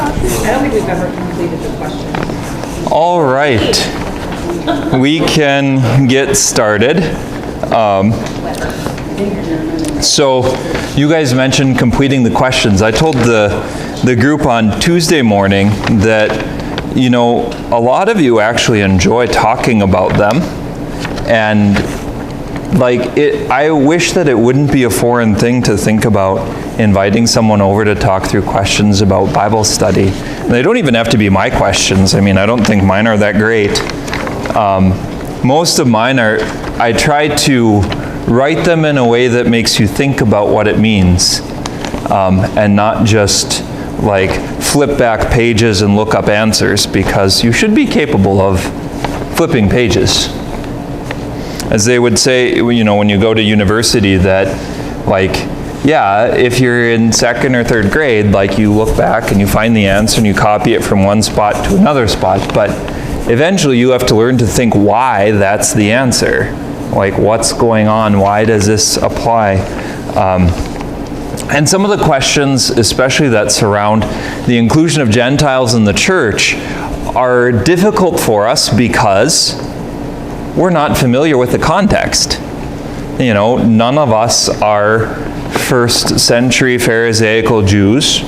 I don't think we've ever completed the questions. All right. We can get started. So you guys mentioned completing the questions. I told the group on Tuesday morning that, you know, a lot of you actually enjoy talking about them. And I wish that it wouldn't be a foreign thing to think about inviting someone over to talk through questions about Bible study. And they don't even have to be my questions. I mean, I don't think mine are that great. Most of mine are, I try to write them in a way that makes you think about what it means, and not just like flip back pages and look up answers, because you should be capable of flipping pages. As they would say, you know, when you go to university, that if you're in second or third grade, you look back and you find the answer and you copy it from one spot to another spot, but eventually you have to learn to think why that's the answer. Like, what's going on? Why does this apply? And some of the questions, especially that surround the inclusion of Gentiles in the church, are difficult for us because we're not familiar with the context. You know, none of us are first century Pharisaical Jews.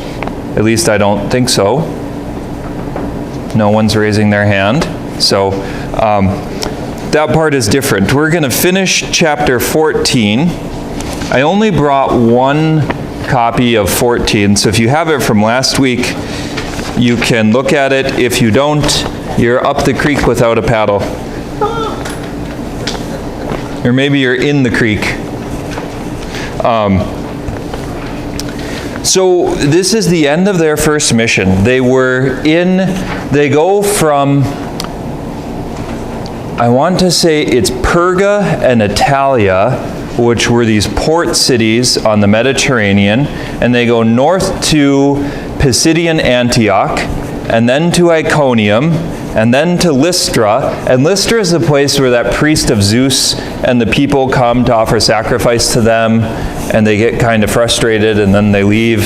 At least I don't think so. No one's raising their hand. So that part is different. We're going to finish chapter 14. I only brought one copy of 14, so if you have it from last week, you can look at it. If you don't, you're up the creek without a paddle. Or maybe you're in the creek. So this is the end of their first mission. They go from, I want to say it's Perga and Italia, which were these port cities on the Mediterranean, and they go north to Pisidian Antioch, and then to Iconium, and then to Lystra. And Lystra is the place where that priest of Zeus and the people come to offer sacrifice to them, and they get kind of frustrated, and then they leave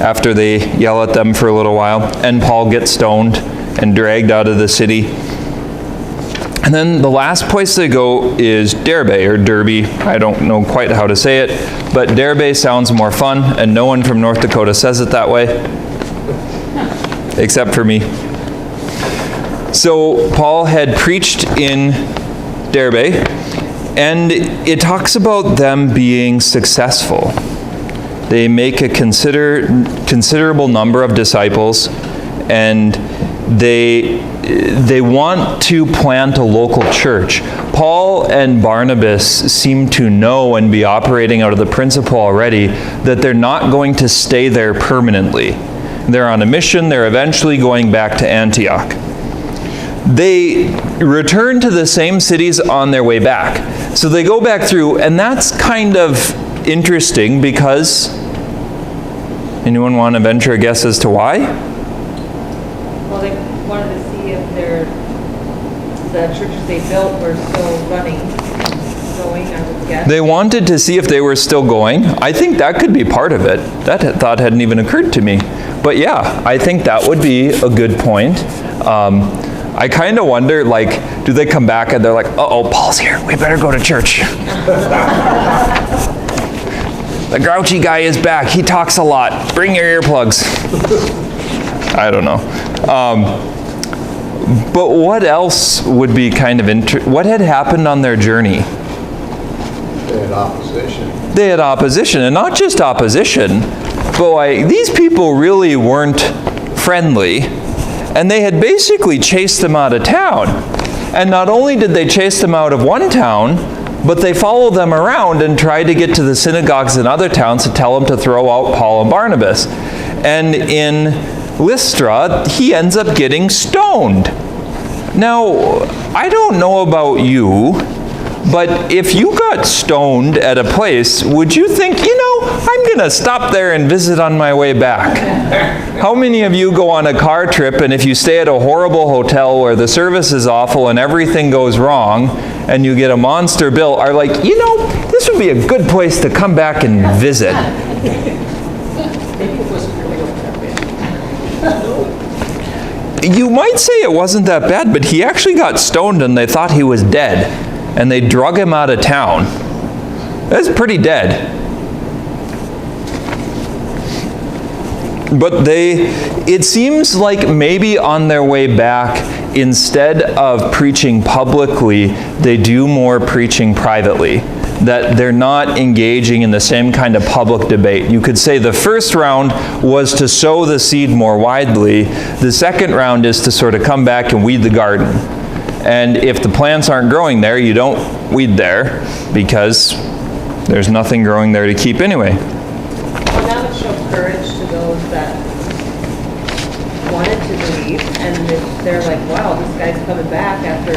after they yell at them for a little while. And Paul gets stoned and dragged out of the city. And then the last place they go is Derbe, or Derby. I don't know quite how to say it, but Derbe sounds more fun, and no one from North Dakota says it that way, except for me. So Paul had preached in Derbe, and it talks about them being successful. They make a considerable number of disciples, and they want to plant a local church. Paul and Barnabas seem to know and be operating out of the principle already that they're not going to stay there permanently. They're on a mission. They're eventually going back to Antioch. They return to the same cities on their way back. So they go back through, and that's kind of interesting because, anyone want to venture a guess as to why? Well, they wanted to see if the churches they built were still going, I would guess. They wanted to see if they were still going. I think that could be part of it. That thought hadn't even occurred to me. But yeah, I think that would be a good point. I kind of wonder, do they come back and they're like, uh-oh, Paul's here. We better go to church. The grouchy guy is back. He talks a lot. Bring your earplugs. I don't know. But what else would be kind of what had happened on their journey? They had opposition. They had opposition, and not just opposition, but these people really weren't friendly, and they had basically chased them out of town. And not only did they chase them out of one town, but they followed them around and tried to get to the synagogues in other towns to tell them to throw out Paul and Barnabas. And in Lystra, he ends up getting stoned. Now, I don't know about you, but if you got stoned at a place, would you think, I'm going to stop there and visit on my way back? How many of you go on a car trip, and if you stay at a horrible hotel where the service is awful and everything goes wrong, and you get a monster bill, are like, this would be a good place to come back and visit? you might say it wasn't that bad, but he actually got stoned and they thought he was dead. And they drug him out of town. That's pretty dead. But it seems like maybe on their way back, instead of preaching publicly, they do more preaching privately. That they're not engaging in the same kind of public debate. You could say the first round was to sow the seed more widely. The second round is to sort of come back and weed the garden. And if the plants aren't growing there, you don't weed there because there's nothing growing there to keep anyway. Well, that would show courage to those that wanted to believe, and if they're like, wow, this guy's coming back after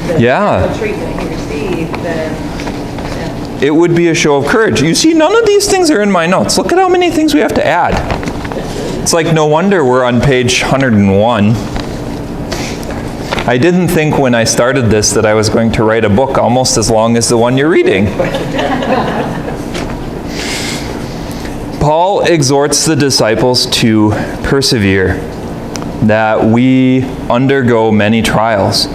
the treatment he received, then it would be a show of courage. You see, none of these things are in my notes. Look at how many things we have to add. It's like no wonder we're on page 101. I didn't think when I started this that I was going to write a book almost as long as the one you're reading. Paul exhorts the disciples to persevere, that we undergo many trials.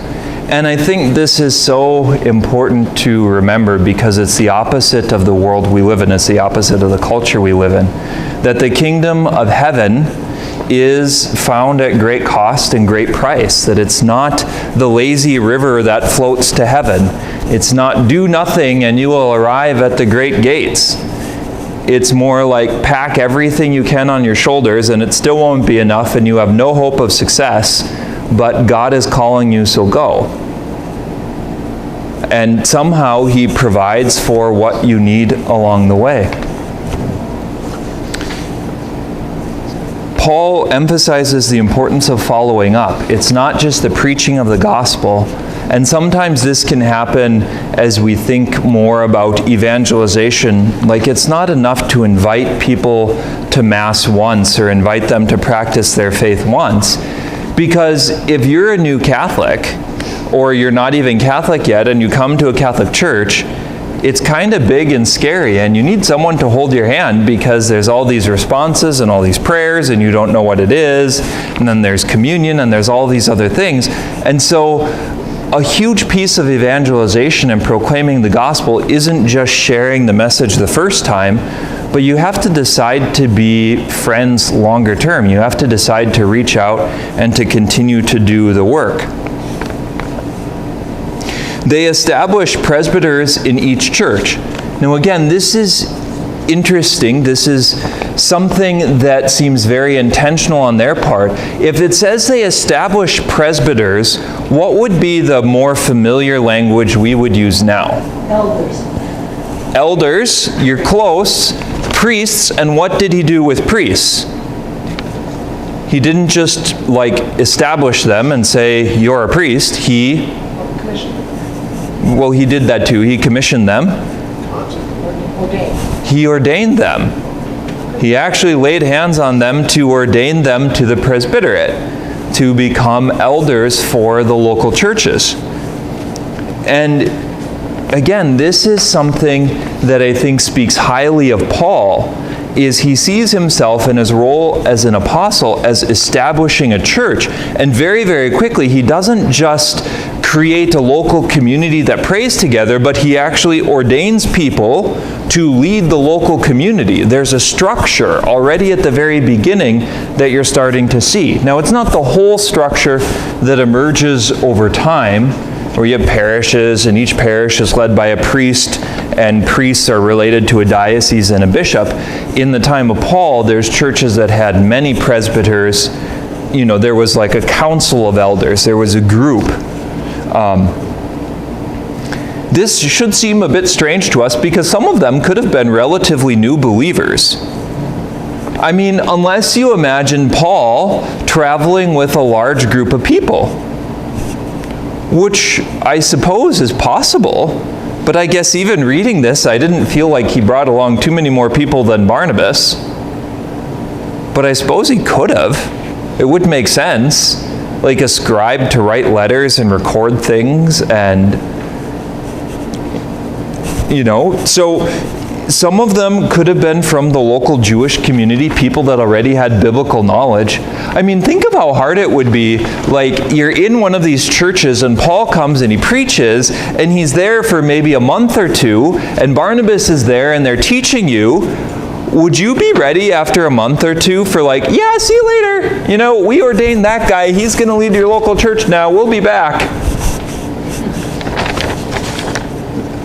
And I think this is so important to remember because it's the opposite of the world we live in. It's the opposite of the culture we live in. That the kingdom of heaven is found at great cost and great price. That it's not the lazy river that floats to heaven. It's not do nothing and you will arrive at the great gates. It's more like pack everything you can on your shoulders and it still won't be enough and you have no hope of success, but God is calling you, so go. And somehow He provides for what you need along the way. Paul emphasizes the importance of following up. It's not just the preaching of the gospel. And sometimes this can happen as we think more about evangelization. Like it's not enough to invite people to Mass once or invite them to practice their faith once. Because if you're a new Catholic, or you're not even Catholic yet, and you come to a Catholic church, it's kind of big and scary, and you need someone to hold your hand because there's all these responses and all these prayers, and you don't know what it is, and then there's communion, and there's all these other things. And so a huge piece of evangelization and proclaiming the gospel isn't just sharing the message the first time, but you have to decide to be friends longer term. You have to decide to reach out and to continue to do the work. They establish presbyters in each church. Now again, this is interesting. This is something that seems very intentional on their part. If it says they establish presbyters, what would be the more familiar language we would use now? Elders. Elders, you're close. Priests, and what did he do with priests? He didn't just establish them and say, you're a priest. He did that too. He commissioned them. He ordained them. He actually laid hands on them to ordain them to the presbyterate, to become elders for the local churches. And again, this is something that I think speaks highly of Paul, is he sees himself in his role as an apostle as establishing a church. And very, very quickly, he doesn't just create a local community that prays together, but he actually ordains people to lead the local community. There's a structure already at the very beginning that you're starting to see. Now, it's not the whole structure that emerges over time, where you have parishes, and each parish is led by a priest, and priests are related to a diocese and a bishop. In the time of Paul, there's churches that had many presbyters. There was like a council of elders. There was a group. This should seem a bit strange to us because some of them could have been relatively new believers. I mean, unless you imagine Paul traveling with a large group of people, which I suppose is possible, but I guess even reading this, I didn't feel like he brought along too many more people than Barnabas. But I suppose he could have. It would make sense. Like a scribe to write letters and record things, and so some of them could have been from the local Jewish community, people that already had biblical knowledge. I mean, think of how hard it would be. Like, you're in one of these churches and Paul comes and he preaches and he's there for maybe a month or two and Barnabas is there and they're teaching you. Would you be ready after a month or two for like, yeah, see you later. You know, we ordained that guy. He's going to lead your local church now. We'll be back.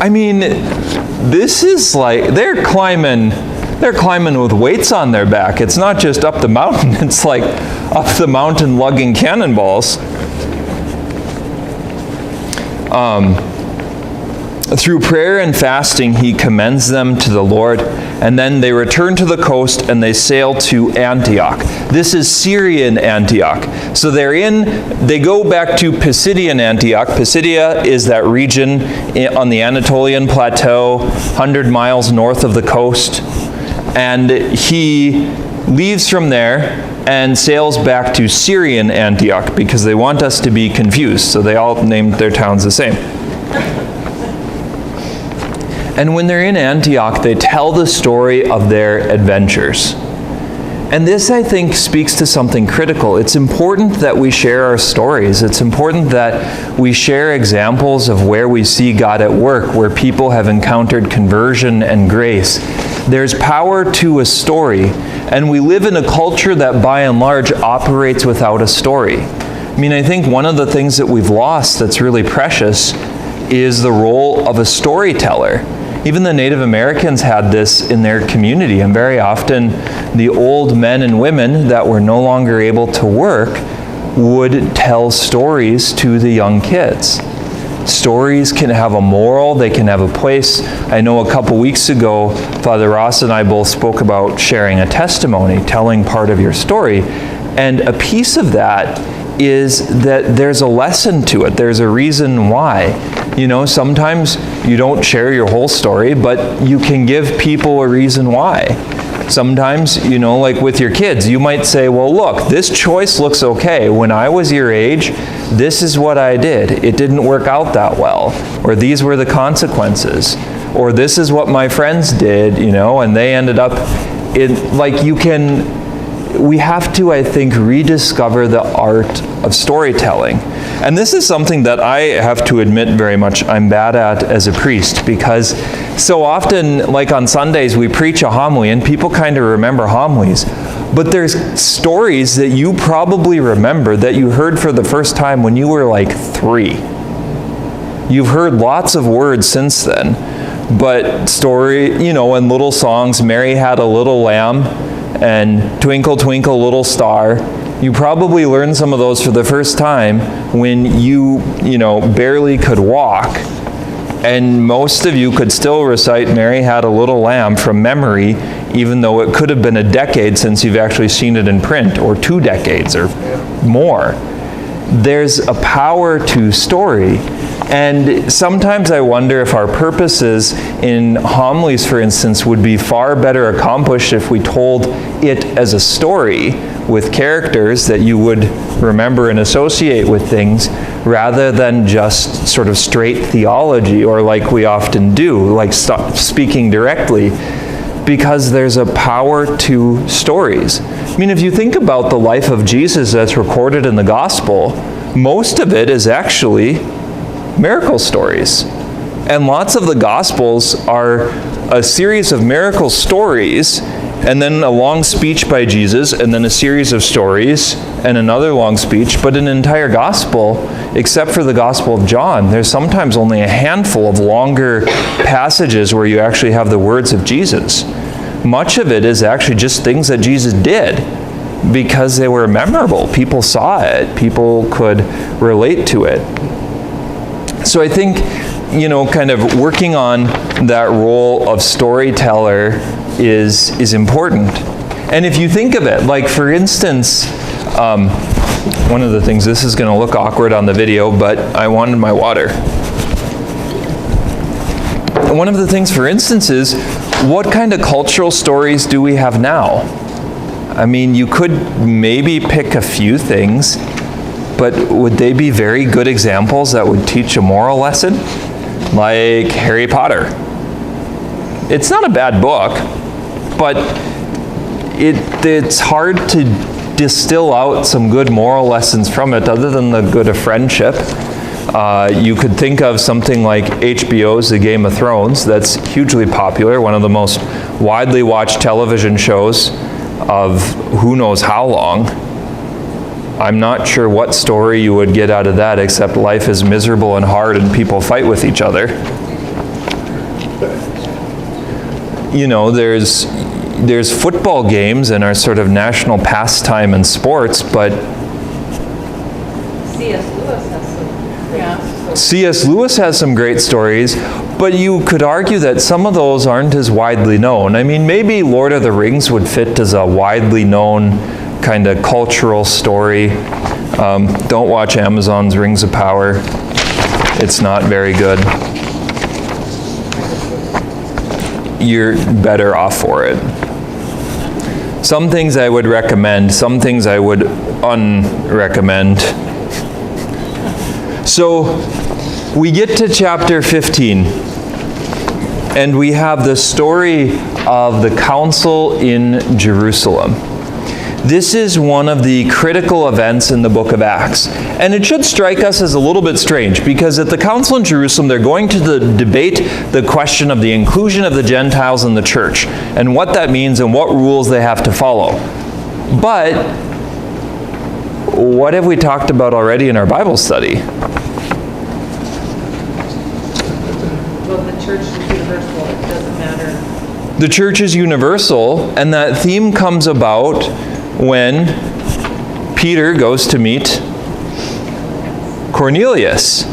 I mean, this is like, they're climbing with weights on their back. It's not just up the mountain. It's like up the mountain lugging cannonballs. Through prayer and fasting, he commends them to the Lord, and then they return to the coast and they sail to Antioch. This is Syrian Antioch. So they go back to Pisidian Antioch. Pisidia is that region on the Anatolian Plateau, 100 miles north of the coast. And he leaves from there and sails back to Syrian Antioch because they want us to be confused. So they all named their towns the same. And when they're in Antioch, they tell the story of their adventures. And this, I think, speaks to something critical. It's important that we share our stories. It's important that we share examples of where we see God at work, where people have encountered conversion and grace. There's power to a story, and we live in a culture that by and large operates without a story. I mean, I think one of the things that we've lost that's really precious is the role of a storyteller. Even the Native Americans had this in their community, and very often the old men and women that were no longer able to work would tell stories to the young kids. Stories can have a moral, they can have a place. I know a couple weeks ago, Father Ross and I both spoke about sharing a testimony, telling part of your story, and a piece of that is that there's a lesson to it. There's a reason why. You know, sometimes you don't share your whole story, but you can give people a reason why. Sometimes, you know, like with your kids, you might say, well, look, this choice looks okay. When I was your age, this is what I did. It didn't work out that well. Or these were the consequences. Or this is what my friends did, you know, and they ended up in, like, you can... We have to, I think, rediscover the art of storytelling. And this is something that I have to admit very much I'm bad at as a priest, because so often, like on Sundays, we preach a homily and people kind of remember homilies. But there's stories that you probably remember that you heard for the first time when you were like 3. You've heard lots of words since then. But story, you know, and little songs, Mary Had a Little Lamb, and Twinkle, Twinkle, Little Star. You probably learned some of those for the first time when you know, barely could walk. And most of you could still recite Mary Had a Little Lamb from memory, even though it could have been a decade since you've actually seen it in print, or 2 decades or more. There's a power to story. And sometimes I wonder if our purposes in homilies, for instance, would be far better accomplished if we told it as a story with characters that you would remember and associate with things, rather than just sort of straight theology, or like we often do, like speaking directly, because there's a power to stories. I mean, if you think about the life of Jesus that's recorded in the gospel, most of it is actually miracle stories. And lots of the Gospels are a series of miracle stories, and then a long speech by Jesus, and then a series of stories, and another long speech. But an entire Gospel, except for the Gospel of John, there's sometimes only a handful of longer passages where you actually have the words of Jesus. Much of it is actually just things that Jesus did because they were memorable. People saw it. People could relate to it. So I think, you know, kind of working on that role of storyteller is important. And if you think of it, like for instance, one of the things, this is going to look awkward on the video, but I wanted my water. One of the things, for instance, is what kind of cultural stories do we have now? I mean, you could maybe pick a few things, but would they be very good examples that would teach a moral lesson? Like Harry Potter. It's not a bad book, but it's hard to distill out some good moral lessons from it other than the good of friendship. You could think of something like HBO's The Game of Thrones. That's hugely popular, one of the most widely watched television shows of who knows how long. I'm not sure what story you would get out of that except life is miserable and hard and people fight with each other. You know, there's football games and our sort of national pastime in sports, but C.S. Lewis has some great stories, but you could argue that some of those aren't as widely known. I mean, maybe Lord of the Rings would fit as a widely known kind of cultural story. Don't watch Amazon's Rings of Power. It's not very good. You're better off for it. Some things I would recommend, some things I would unrecommend. So we get to chapter 15, and we have the story of the council in Jerusalem. This is one of the critical events in the book of Acts. And it should strike us as a little bit strange, because at the council in Jerusalem, they're going to debate the question of the inclusion of the Gentiles in the church, and what that means and what rules they have to follow. But what have we talked about already in our Bible study? Well, the church is universal, it doesn't matter. The church is universal, and that theme comes about when Peter goes to meet Cornelius,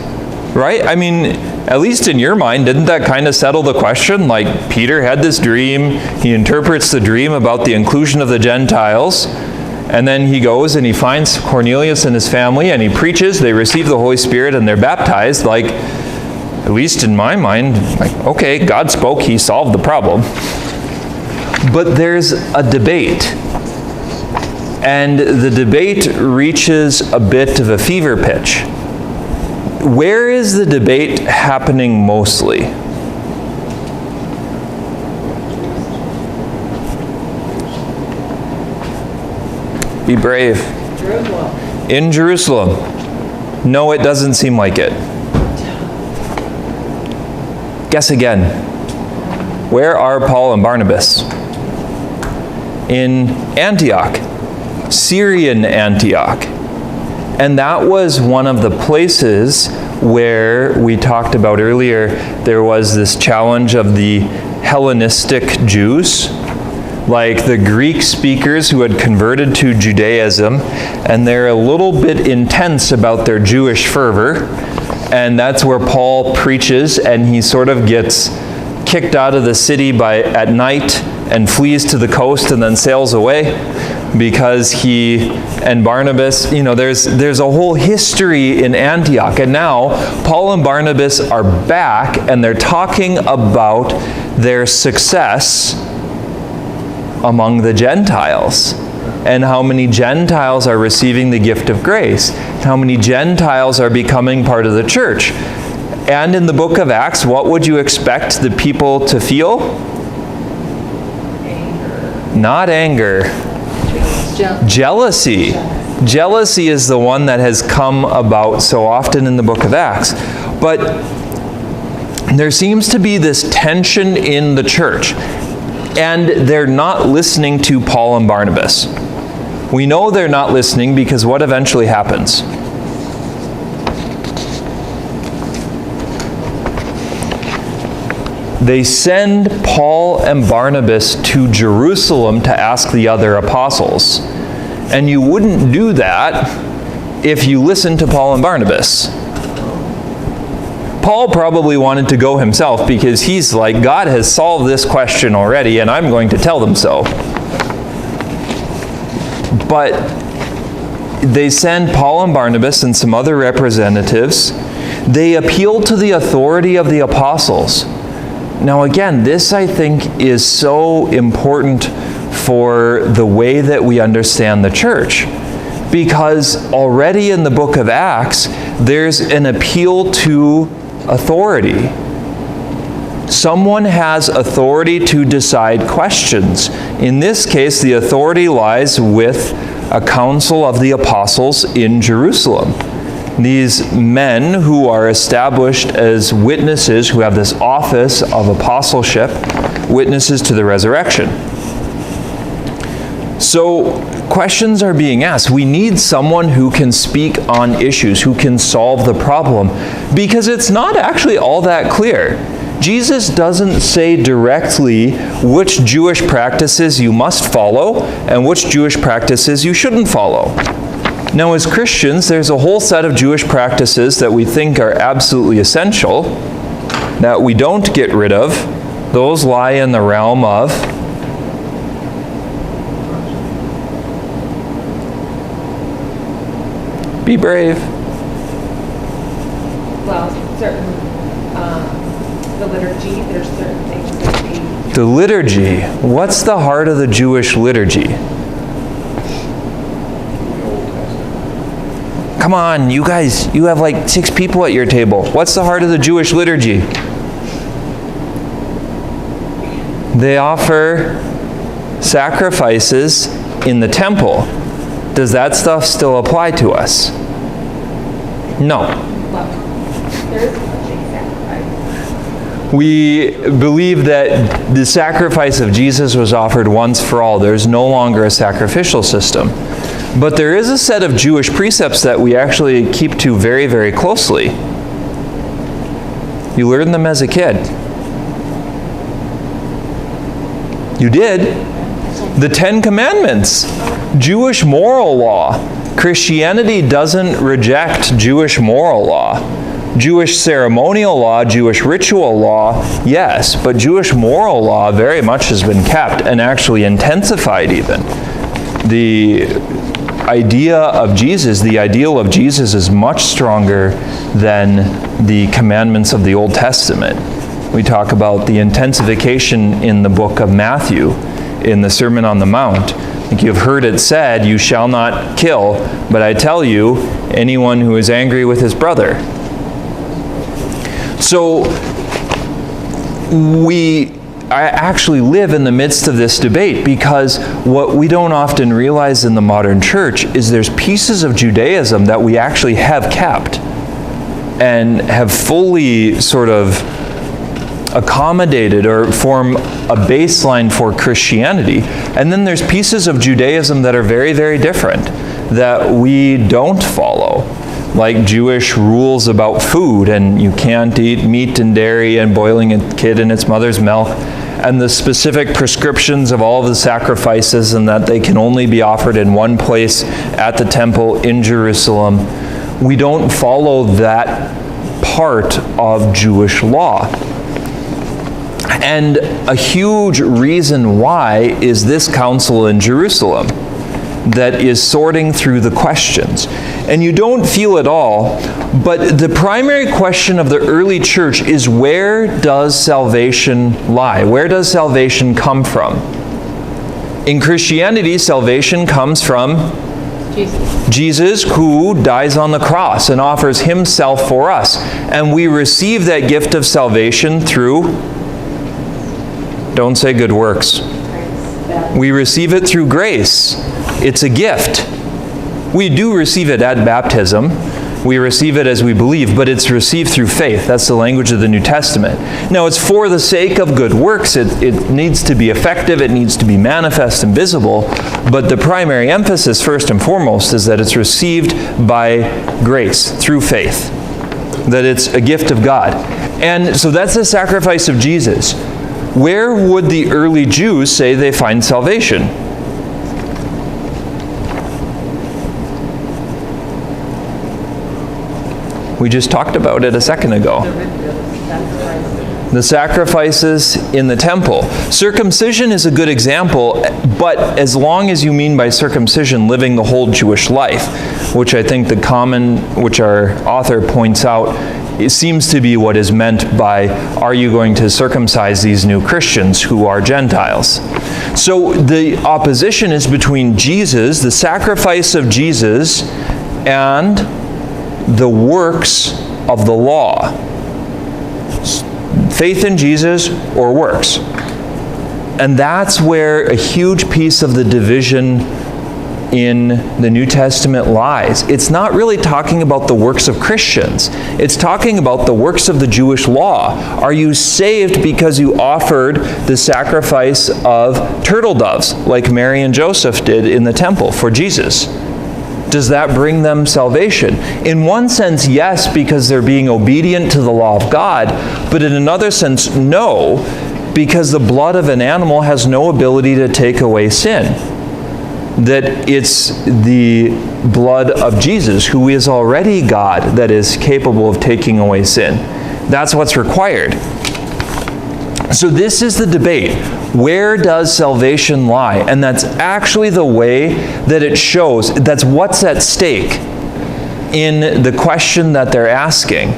right? I mean, at least in your mind, didn't that kind of settle the question? Like, Peter had this dream, he interprets the dream about the inclusion of the Gentiles, and then he goes and he finds Cornelius and his family, and he preaches, they receive the Holy Spirit, and they're baptized. Like, at least in my mind, like, okay, God spoke, he solved the problem. But there's a debate. And the debate reaches a bit of a fever pitch. Where is the debate happening mostly? Be brave. Jerusalem. In Jerusalem. No, it doesn't seem like it. Guess again. Where are Paul and Barnabas? In Antioch. Syrian Antioch. And that was one of the places where we talked about earlier, there was this challenge of the Hellenistic Jews, like the Greek speakers who had converted to Judaism, and they're a little bit intense about their Jewish fervor, and that's where Paul preaches, and he sort of gets kicked out of the city at night and flees to the coast and then sails away, because he and Barnabas, you know, there's a whole history in Antioch. And now Paul and Barnabas are back, and they're talking about their success among the Gentiles, and how many Gentiles are receiving the gift of grace, how many Gentiles are becoming part of the church. And in the book of Acts, what would you expect the people to feel? Anger. Not anger. Jealousy. Jealousy is the one that has come about so often in the book of Acts. But there seems to be this tension in the church, and they're not listening to Paul and Barnabas. We know they're not listening because what eventually happens? They send Paul and Barnabas to Jerusalem to ask the other apostles. And you wouldn't do that if you listened to Paul and Barnabas. Paul probably wanted to go himself because he's like, God has solved this question already, and I'm going to tell them so. But they send Paul and Barnabas and some other representatives. They appeal to the authority of the apostles. Now again, this I think is so important for the way that we understand the church, because already in the book of Acts, there's an appeal to authority. Someone has authority to decide questions. In this case, the authority lies with a council of the apostles in Jerusalem. These men who are established as witnesses, who have this office of apostleship, witnesses to the resurrection. So questions are being asked. We need someone who can speak on issues, who can solve the problem, because it's not actually all that clear. Jesus doesn't say directly which Jewish practices you must follow and which Jewish practices you shouldn't follow. Now, as Christians, there's a whole set of Jewish practices that we think are absolutely essential, that we don't get rid of. Those lie in the realm of be brave. Well, certain, the liturgy, there's certain things that we, The liturgy. What's the heart of the Jewish liturgy? Come on, you guys, you have like 6 people at your table. What's the heart of the Jewish liturgy? They offer sacrifices in the temple. Does that stuff still apply to us? No. well, there is a big sacrifice. We believe that the sacrifice of Jesus was offered once for all. There's no longer a sacrificial system. But there is a set of Jewish precepts that we actually keep to very, very closely. You learned them as a kid. You did. The 10 Commandments, Jewish moral law. Christianity doesn't reject Jewish moral law. Jewish ceremonial law, Jewish ritual law, yes, but Jewish moral law very much has been kept and actually intensified even. The idea of Jesus, the ideal of Jesus is much stronger than the commandments of the Old Testament. We talk about the intensification in the book of Matthew, in the Sermon on the Mount. Like you've heard it said, you shall not kill, but I tell you, anyone who is angry with his brother. So I actually live in the midst of this debate because what we don't often realize in the modern church is there's pieces of Judaism that we actually have kept and have fully sort of accommodated or form a baseline for Christianity. And then there's pieces of Judaism that are very, very different that we don't follow, like Jewish rules about food, and you can't eat meat and dairy and boiling a kid in its mother's milk, and the specific prescriptions of all the sacrifices, and that they can only be offered in one place at the temple in Jerusalem. We don't follow that part of Jewish law. And a huge reason why is this council in Jerusalem that is sorting through the questions. And you don't feel it all, but the primary question of the early church is, where does salvation lie? Where does salvation come from? In Christianity, salvation comes from Jesus, who dies on the cross and offers himself for us. And we receive that gift of salvation through, don't say good works. We receive it through grace. It's a gift. We do receive it at baptism. We receive it as we believe, but it's received through faith. That's the language of the New Testament. Now, it's for the sake of good works. It needs to be effective. It needs to be manifest and visible. But the primary emphasis, first and foremost, is that it's received by grace, through faith. That it's a gift of God. And so that's the sacrifice of Jesus. Where would the early Jews say they find salvation? We just talked about it a second ago. The sacrifices in the temple. Circumcision is a good example, but as long as you mean by circumcision living the whole Jewish life, which I think which our author points out, it seems to be what is meant by, are you going to circumcise these new Christians who are Gentiles? So the opposition is between Jesus, the sacrifice of Jesus, and the works of the law. faith in Jesus or works. And that's where a huge piece of the division in the New Testament lies. It's not really talking about the works of Christians. It's talking about the works of the Jewish law. Are you saved because you offered the sacrifice of turtle doves, like Mary and Joseph did in the temple for Jesus? Does that bring them salvation? In one sense, yes, because they're being obedient to the law of God, but in another sense, no, because the blood of an animal has no ability to take away sin. That it's the blood of Jesus, who is already God, that is capable of taking away sin. That's what's required. So this is the debate. Where does salvation lie? And that's actually the way that it shows. That's what's at stake in the question that they're asking,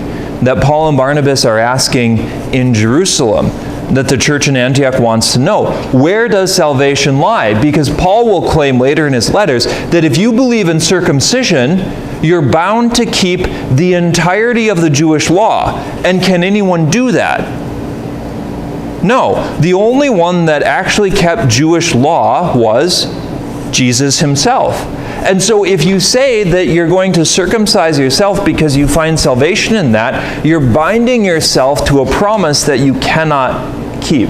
that Paul and Barnabas are asking in Jerusalem, that the church in Antioch wants to know. Where does salvation lie? Because Paul will claim later in his letters that if you believe in circumcision, you're bound to keep the entirety of the Jewish law. And can anyone do that? No. The only one that actually kept Jewish law was Jesus himself. And so if you say that you're going to circumcise yourself because you find salvation in that, you're binding yourself to a promise that you cannot keep.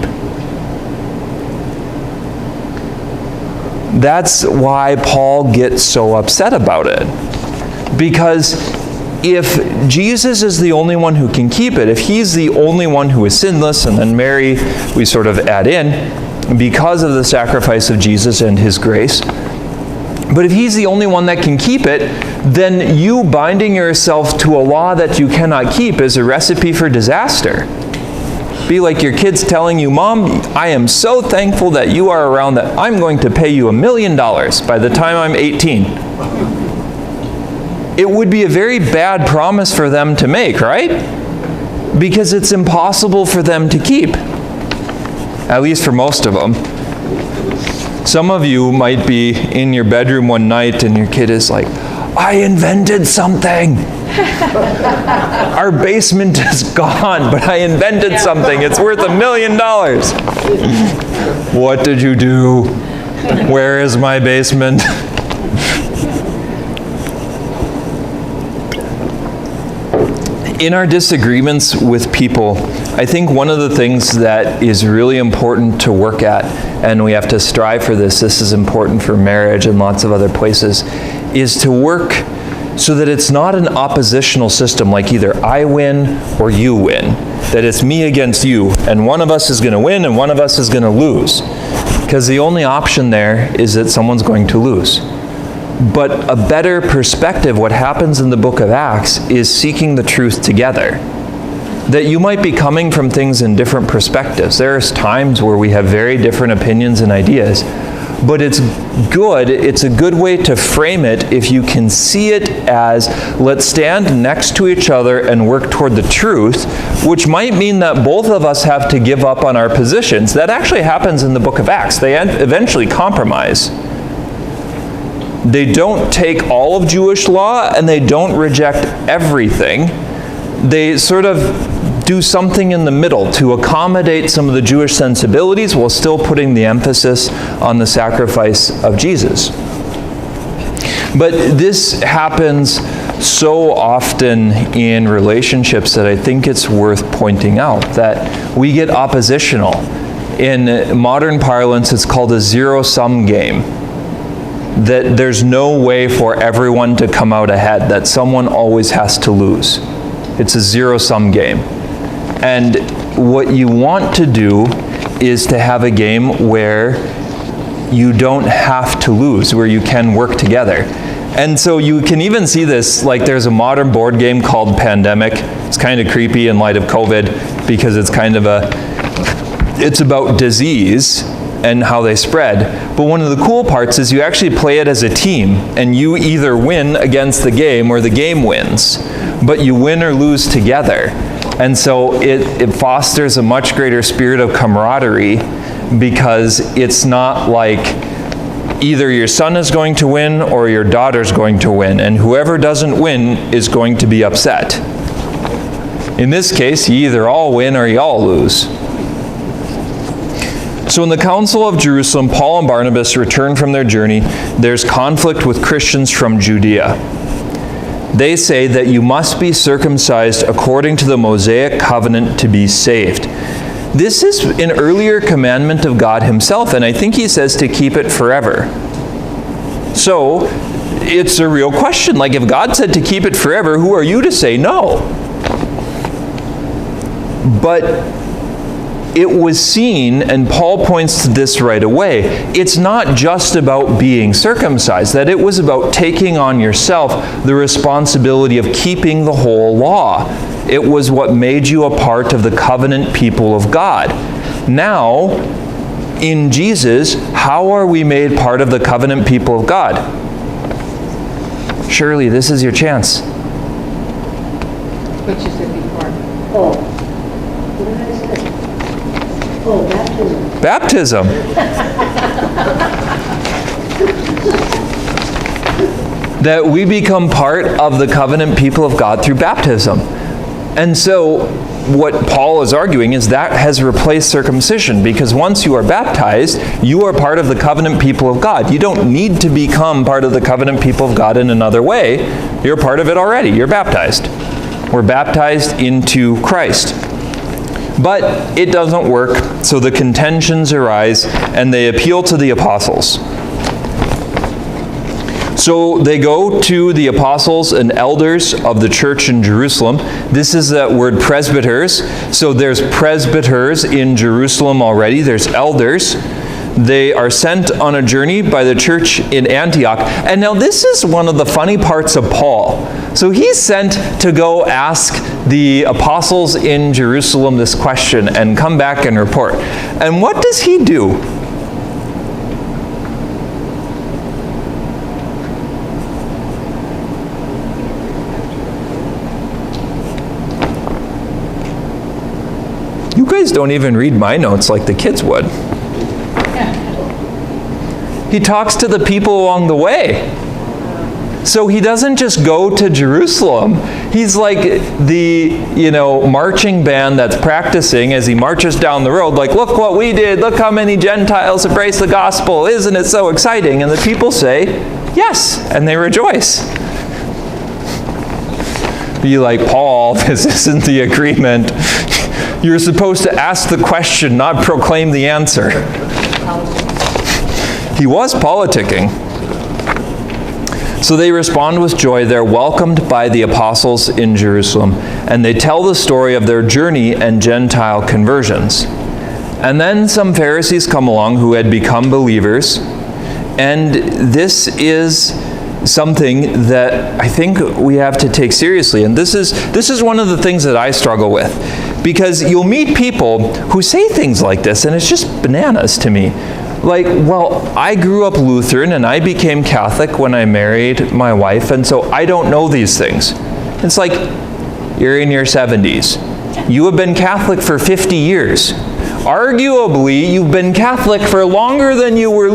That's why Paul gets so upset about it. Because if Jesus is the only one who can keep it, if he's the only one who is sinless, and then Mary we sort of add in because of the sacrifice of Jesus and his grace, but if he's the only one that can keep it, then you binding yourself to a law that you cannot keep is a recipe for disaster. Be like your kids telling you, Mom, I am so thankful that you are around that I'm going to pay you $1 million by the time I'm 18. It would be a very bad promise for them to make, right? Because it's impossible for them to keep. At least for most of them. Some of you might be in your bedroom one night and your kid is like, I invented something. Our basement is gone, but I invented something. It's worth $1 million. What did you do? Where is my basement? In our disagreements with people, I think one of the things that is really important to work at, and we have to strive for this is important for marriage and lots of other places, is to work so that it's not an oppositional system like either I win or you win. That it's me against you, and one of us is going to win and one of us is going to lose. Because the only option there is that someone's going to lose. But a better perspective, what happens in the book of Acts, is seeking the truth together. That you might be coming from things in different perspectives. There's times where we have very different opinions and ideas, but it's a good way to frame it if you can see it as, let's stand next to each other and work toward the truth, which might mean that both of us have to give up on our positions. That actually happens in the book of Acts. They eventually compromise. They don't take all of Jewish law and they don't reject everything. They sort of do something in the middle to accommodate some of the Jewish sensibilities while still putting the emphasis on the sacrifice of Jesus. But this happens so often in relationships that I think it's worth pointing out that we get oppositional. In modern parlance, it's called a zero-sum game. That there's no way for everyone to come out ahead, that someone always has to lose. It's a zero-sum game. And what you want to do is to have a game where you don't have to lose, where you can work together. And so you can even see this, like there's a modern board game called Pandemic. It's kind of creepy in light of COVID because it's it's about disease and how they spread. But one of the cool parts is you actually play it as a team, and you either win against the game or the game wins. But you win or lose together. And so it fosters a much greater spirit of camaraderie because it's not like either your son is going to win or your daughter's going to win, and whoever doesn't win is going to be upset. In this case, you either all win or you all lose. So in the Council of Jerusalem, Paul and Barnabas return from their journey. There's conflict with Christians from Judea. They say that you must be circumcised according to the Mosaic covenant to be saved. This is an earlier commandment of God himself, and I think he says to keep it forever. So it's a real question. Like, if God said to keep it forever, who are you to say no? But it was seen, and Paul points to this right away, it's not just about being circumcised, that it was about taking on yourself the responsibility of keeping the whole law. It was what made you a part of the covenant people of God. Now, in Jesus, how are we made part of the covenant people of God? Shirley, this is your chance. What you said before. Oh, what did I say? Oh, baptism. That we become part of the covenant people of God through baptism. And so what Paul is arguing is that has replaced circumcision, because once you are baptized, you are part of the covenant people of God. You don't need to become part of the covenant people of God in another way. You're part of it already. You're baptized. We're baptized into Christ. But it doesn't work, so the contentions arise, and they appeal to the apostles. So they go to the apostles and elders of the church in Jerusalem. This is that word presbyters. So there's presbyters in Jerusalem already. There's elders. They are sent on a journey by the church in Antioch. And now this is one of the funny parts of Paul. So he's sent to go ask the apostles in Jerusalem this question and come back and report. And what does he do? You guys don't even read my notes like the kids would. He talks to the people along the way. So he doesn't just go to Jerusalem. He's like the, marching band that's practicing as he marches down the road, like, look what we did, look how many Gentiles embrace the gospel, isn't it so exciting? And the people say, yes, and they rejoice. Be like, Paul, this isn't the agreement. You're supposed to ask the question, not proclaim the answer. He was politicking. So they respond with joy. They're welcomed by the apostles in Jerusalem, and they tell the story of their journey and Gentile conversions. And then some Pharisees come along who had become believers, and this is something that I think we have to take seriously. And this is one of the things that I struggle with, because you'll meet people who say things like this, and it's just bananas to me. Like, well, I grew up Lutheran and I became Catholic when I married my wife, and so I don't know these things. It's like, you're in your 70s. You have been Catholic for 50 years. Arguably, you've been Catholic for longer than you were